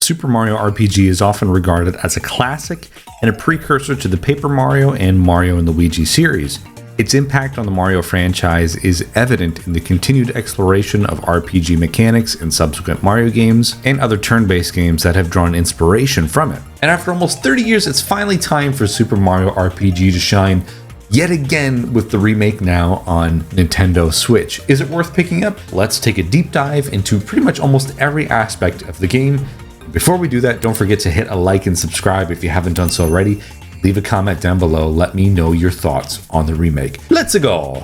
Super Mario RPG is often regarded as a classic and a precursor to the Paper Mario and Mario and Luigi series. Its impact on the Mario franchise is evident in the continued exploration of RPG mechanics in subsequent Mario games and other turn-based games that have drawn inspiration from it. And after almost 30 years, it's finally time for Super Mario RPG to shine yet again with the remake now on Nintendo Switch. Is it worth picking up? Let's take a deep dive into pretty much almost every aspect of the game. Before we do that, don't forget to hit a like and subscribe if you haven't done so already. Leave a comment down below, let me know your thoughts on the remake. Let's go!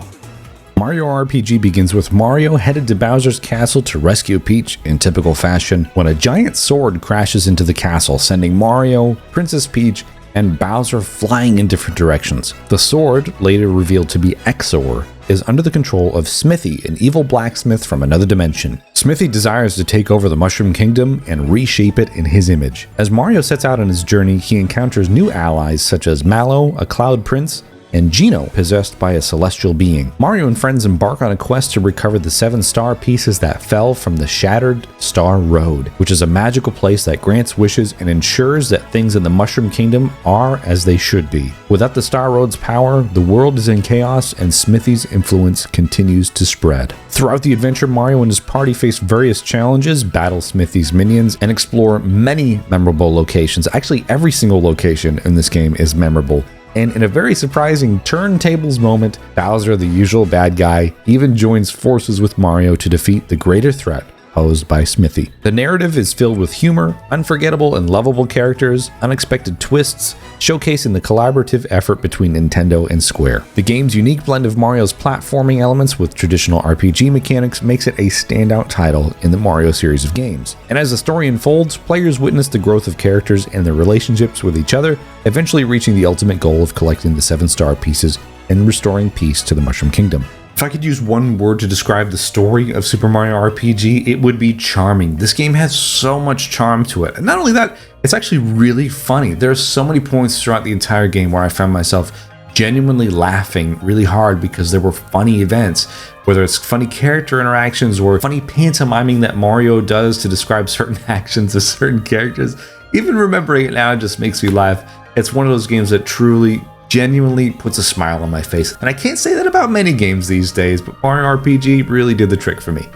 Mario RPG begins with Mario headed to Bowser's castle to rescue Peach in typical fashion when a giant sword crashes into the castle, sending Mario, Princess Peach, and Bowser flying in different directions. The sword, later revealed to be Exor, is under the control of Smithy, an evil blacksmith from another dimension. Smithy desires to take over the Mushroom Kingdom and reshape it in his image. As Mario sets out on his journey, he encounters new allies such as Mallow, a Cloud Prince, and Geno, possessed by a celestial being. Mario and friends embark on a quest to recover the 7 star pieces that fell from the Shattered Star Road, which is a magical place that grants wishes and ensures that things in the Mushroom Kingdom are as they should be. Without the Star Road's power, the world is in chaos and Smithy's influence continues to spread. Throughout the adventure, Mario and his party face various challenges, battle Smithy's minions, and explore many memorable locations. Actually, every single location in this game is memorable. And in a very surprising turntables moment, Bowser, the usual bad guy, even joins forces with Mario to defeat the greater threat posed by Smithy. The narrative is filled with humor, unforgettable and lovable characters, unexpected twists, showcasing the collaborative effort between Nintendo and Square. The game's unique blend of Mario's platforming elements with traditional RPG mechanics makes it a standout title in the Mario series of games. And as the story unfolds, players witness the growth of characters and their relationships with each other, eventually reaching the ultimate goal of collecting the 7 star pieces and restoring peace to the Mushroom Kingdom. If I could use one word to describe the story of Super Mario RPG, it would be charming. This game has so much charm to it. And not only that, it's actually really funny. There are so many points throughout the entire game where I found myself genuinely laughing really hard because there were funny events, whether it's funny character interactions or funny pantomiming that Mario does to describe certain actions of certain characters. Even remembering it now just makes me laugh. It's one of those games that truly genuinely puts a smile on my face. And I can't say that about many games these days, but Mario RPG really did the trick for me.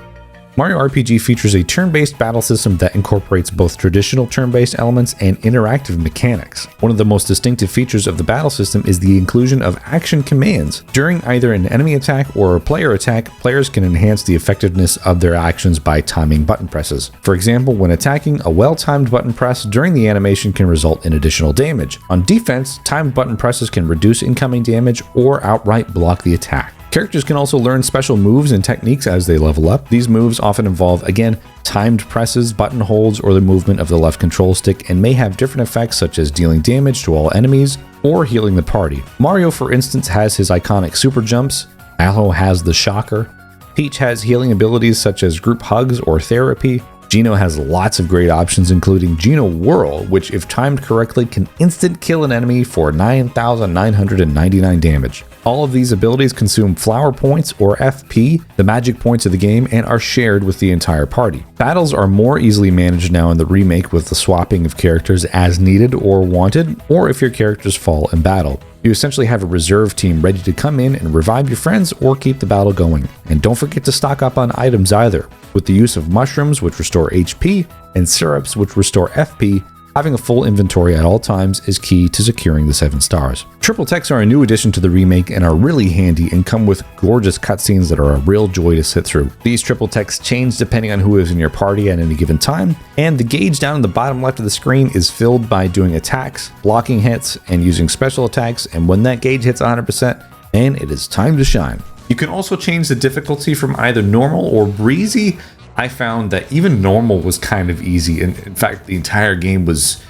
Mario RPG features a turn-based battle system that incorporates both traditional turn-based elements and interactive mechanics. One of the most distinctive features of the battle system is the inclusion of action commands. During either an enemy attack or a player attack, players can enhance the effectiveness of their actions by timing button presses. For example, when attacking, a well-timed button press during the animation can result in additional damage. On defense, timed button presses can reduce incoming damage or outright block the attack. Characters can also learn special moves and techniques as they level up. These moves often involve, again, timed presses, button holds, or the movement of the left control stick, and may have different effects such as dealing damage to all enemies or healing the party. Mario, for instance, has his iconic super jumps. Mallow has the shocker. Peach has healing abilities such as group hugs or therapy. Geno has lots of great options, including Geno Whirl, which, if timed correctly, can instant kill an enemy for 9,999 damage. All of these abilities consume flower points, or FP, the magic points of the game, and are shared with the entire party. Battles are more easily managed now in the remake with the swapping of characters as needed or wanted, or if your characters fall in battle. You essentially have a reserve team ready to come in and revive your friends or keep the battle going. And don't forget to stock up on items either. With the use of mushrooms, which restore HP, and syrups, which restore FP, having a full inventory at all times is key to securing the 7 stars. Triple techs are a new addition to the remake and are really handy and come with gorgeous cutscenes that are a real joy to sit through. These triple techs change depending on who is in your party at any given time, and the gauge down in the bottom left of the screen is filled by doing attacks, blocking hits, and using special attacks, and when that gauge hits 100%, and it is time to shine. You can also change the difficulty from either normal or breezy. I found that even normal was kind of easy, and in fact the entire game was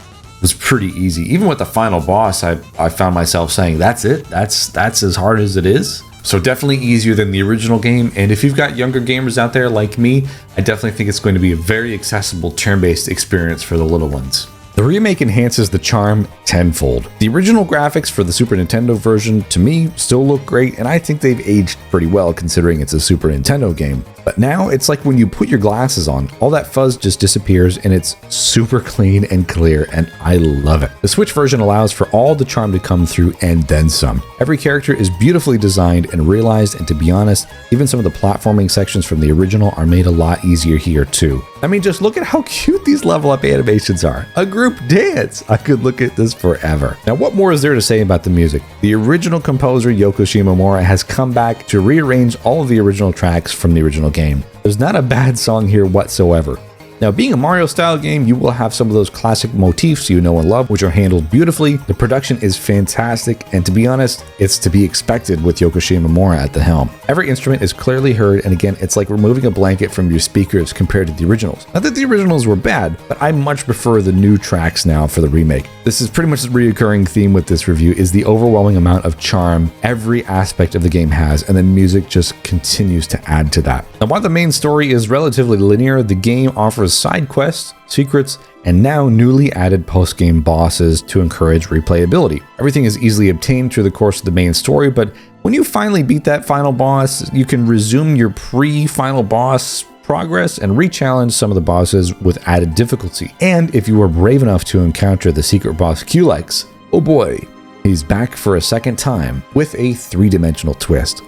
pretty easy. Even with the final boss, I found myself saying, that's it, that's as hard as it is. So definitely easier than the original game, and if you've got younger gamers out there like me, I definitely think it's going to be a very accessible turn-based experience for the little ones. The remake enhances the charm tenfold. The original graphics for the Super Nintendo version, to me, still look great, and I think they've aged pretty well considering it's a Super Nintendo game. But now it's like when you put your glasses on, all that fuzz just disappears and it's super clean and clear, and I love it. The Switch version allows for all the charm to come through and then some. Every character is beautifully designed and realized, and to be honest, even some of the platforming sections from the original are made a lot easier here too. I mean, just look at how cute these level up animations are. A group dance! I could look at this forever. Now, what more is there to say about the music? The original composer Yoko Shimomura has come back to rearrange all of the original tracks from the original game. There's not a bad song here whatsoever. Now, being a Mario-style game, you will have some of those classic motifs you know and love, which are handled beautifully. The production is fantastic, and to be honest, it's to be expected with Yoko Shimomura at the helm. Every instrument is clearly heard, and again, it's like removing a blanket from your speakers compared to the originals. Not that the originals were bad, but I much prefer the new tracks now for the remake. This is pretty much the recurring theme with this review, is the overwhelming amount of charm every aspect of the game has, and the music just continues to add to that. Now, while the main story is relatively linear, the game offers side quests, secrets, and now newly added post-game bosses to encourage replayability. Everything is easily obtained through the course of the main story, but when you finally beat that final boss, you can resume your pre-final boss progress and re-challenge some of the bosses with added difficulty. And if you were brave enough to encounter the secret boss Culex, oh boy, he's back for a second time with a three-dimensional twist.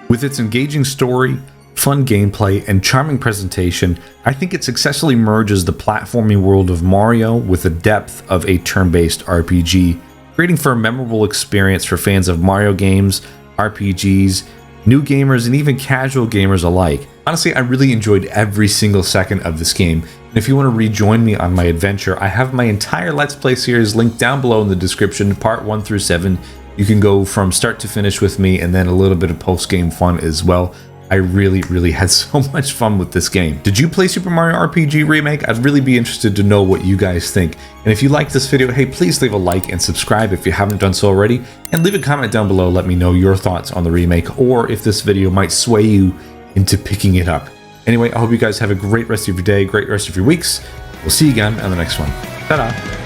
With its engaging story, fun gameplay, and charming presentation, I think it successfully merges the platforming world of Mario with the depth of a turn-based RPG, creating for a memorable experience for fans of Mario games, RPGs, new gamers, and even casual gamers alike. Honestly, I really enjoyed every single second of this game, and if you want to rejoin me on my adventure, I have my entire Let's Play series linked down below in the description, part 1 through 7. You can go from start to finish with me, and then a little bit of post-game fun as well. I really had so much fun with this game. Did you play Super Mario RPG Remake? I'd really be interested to know what you guys think. And if you liked this video, hey, please leave a like and subscribe if you haven't done so already. And leave a comment down below, let me know your thoughts on the remake, or if this video might sway you into picking it up. Anyway, I hope you guys have a great rest of your day, great rest of your weeks. We'll see you again on the next one. Ta-da!